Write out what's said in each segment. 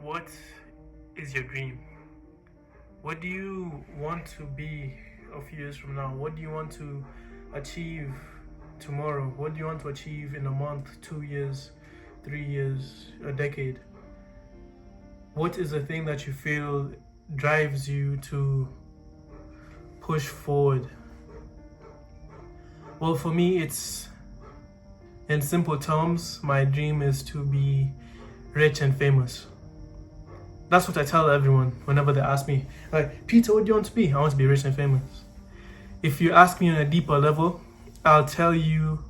What is your dream? What do you want to be a few years from now? What do you want to achieve tomorrow? What do you want to achieve in a month, 2 years, 3 years, a decade? What is the thing that you feel drives you to push forward? Well, for me, it's in simple terms, my dream is to be rich and famous. That's what I tell everyone whenever they ask me, like, Peter, what do you want to be? I want to be rich and famous. If you ask me on a deeper level, I'll tell you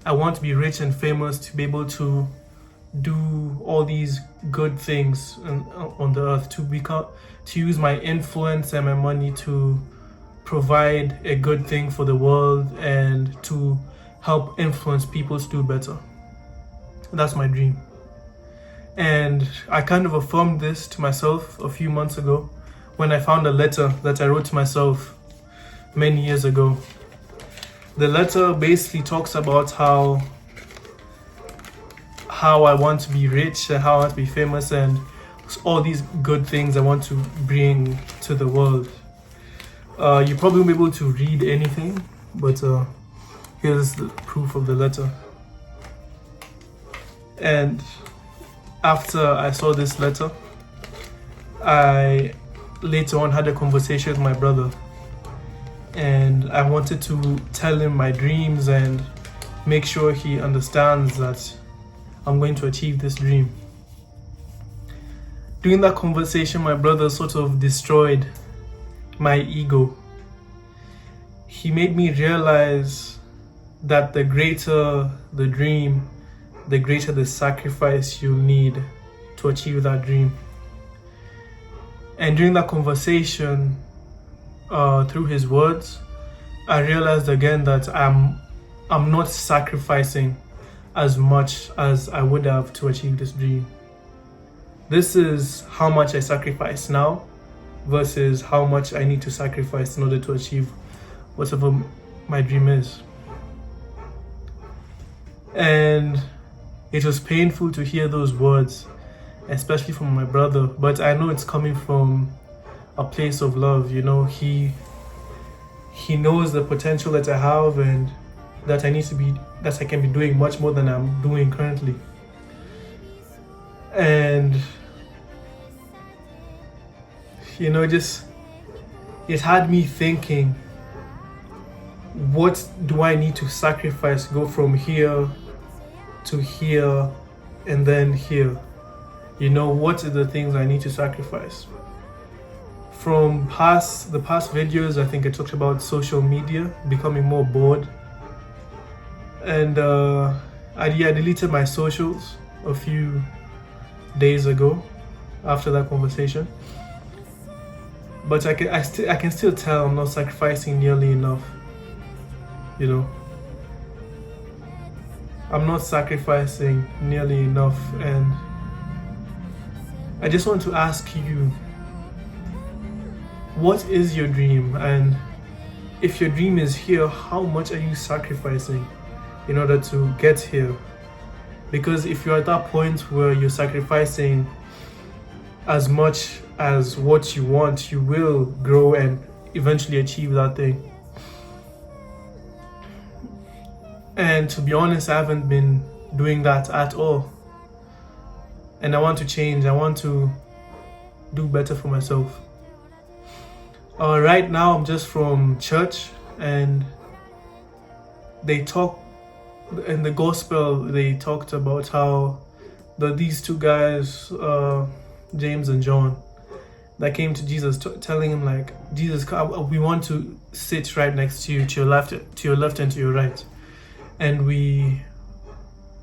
I want to be rich and famous to be able to do all these good things on the earth, to use my influence and my money to provide a good thing for the world and to help influence people to do better. That's my dream. And I kind of affirmed this to myself a few months ago when I found a letter that I wrote to myself many years ago. The letter basically talks about how I want to be rich and how I want to be famous and all these good things I want to bring to the world. You probably won't be able to read anything, but here's the proof of the letter. And after I saw this letter, I later on had a conversation with my brother, and I wanted to tell him my dreams and make sure he understands that I'm going to achieve this dream. During that conversation, my brother sort of destroyed my ego. He made me realize that the greater the dream, the greater the sacrifice you need to achieve that dream. And during that conversation, through his words, I realized again that I'm not sacrificing as much as I would have to achieve this dream. This is how much I sacrifice now versus how much I need to sacrifice in order to achieve whatever my dream is. And it was painful to hear those words, especially from my brother, but I know it's coming from a place of love. You know, he knows the potential that I have and that I can be doing much more than I'm doing currently. And you know, it had me thinking, what do I need to sacrifice to go from here to here and then here? You know, what are the things I need to sacrifice? From the past videos, I think I talked about social media, becoming more bored. And I deleted my socials a few days ago after that conversation. But I can still tell I'm not sacrificing nearly enough. You know, I'm not sacrificing nearly enough, and I just want to ask you, what is your dream? And if your dream is here, how much are you sacrificing in order to get here? Because if you're at that point where you're sacrificing as much as what you want, you will grow and eventually achieve that thing. And to be honest, I haven't been doing that at all. And I want to change. I want to do better for myself. Right now, I'm just from church, and they talk in the gospel. They talked about how these two guys, James and John, that came to Jesus, telling him, like, Jesus, we want to sit right next to you, to your left and to your right. And we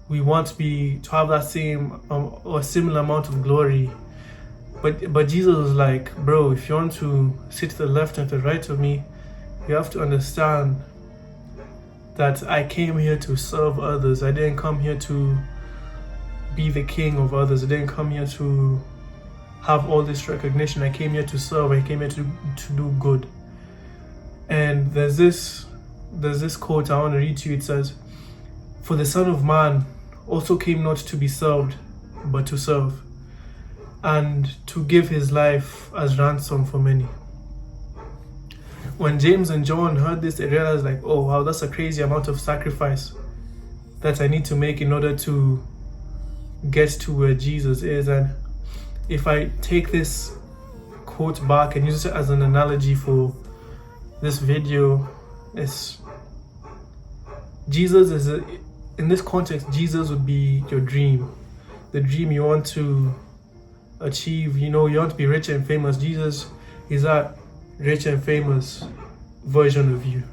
want to have that same or similar amount of glory. But Jesus was like, bro, if you want to sit to the left and to the right of me, you have to understand that I came here to serve others. I didn't come here to be the king of others. I didn't come here to have all this recognition. I came here to serve. I came here to do good. And there's this quote I want to read to you. It says, "For the Son of Man also came not to be served, but to serve, and to give his life as ransom for many. When James and John heard this, they realized like, oh wow, that's a crazy amount of sacrifice that I need to make in order to get to where Jesus is. And if I take this quote back and use it as an analogy for this video, it's Jesus is in this context, Jesus would be your dream, the dream you want to achieve. You know, you want to be rich and famous. Jesus is that rich and famous version of you,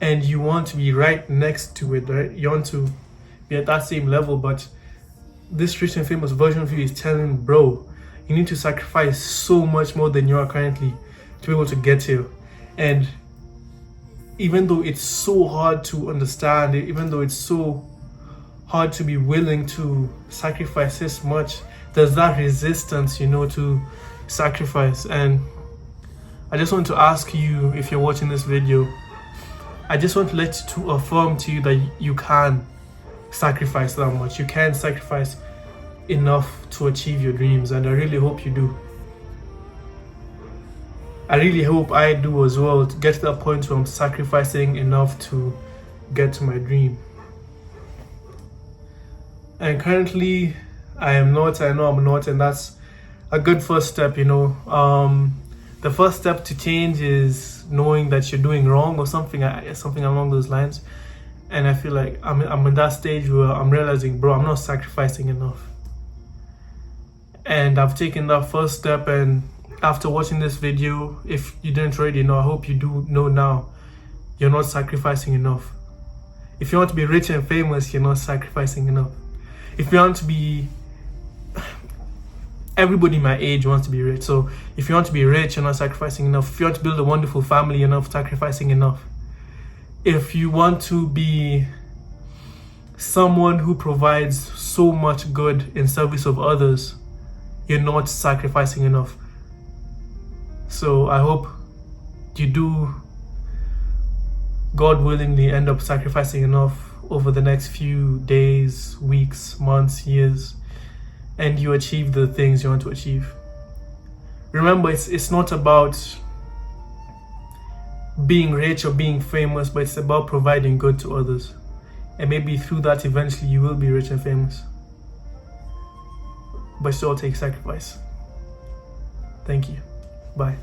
and you want to be right next to it, right? You want to be at that same level, but this rich and famous version of you is telling, bro, you need to sacrifice so much more than you are currently to be able to get here. And even though it's so hard to understand, even though it's so hard to be willing to sacrifice this much, there's that resistance, you know, to sacrifice. And I just want to ask you, if you're watching this video, I just want to affirm to you that you can sacrifice that much. You can sacrifice enough to achieve your dreams, and I really hope you do. I really hope I do as well, to get to that point where I'm sacrificing enough to get to my dream. And currently, I am not, I know I'm not, and that's a good first step, you know. The first step to change is knowing that you're doing wrong or something along those lines. And I feel like I'm in that stage where I'm realizing, bro, I'm not sacrificing enough. And I've taken that first step, and after watching this video, if you didn't already know, I hope you do know now, you're not sacrificing enough. If you want to be rich and famous, you're not sacrificing enough. If you want to be, everybody my age wants to be rich. So if you want to be rich, you're not sacrificing enough. If you want to build a wonderful family, you're not sacrificing enough. If you want to be someone who provides so much good in service of others, you're not sacrificing enough. So I hope you do, God willingly, end up sacrificing enough over the next few days, weeks, months, years, and you achieve the things you want to achieve. Remember, it's not about being rich or being famous, but it's about providing good to others. And maybe through that, eventually you will be rich and famous. But it all takes sacrifice. Thank you. Bye.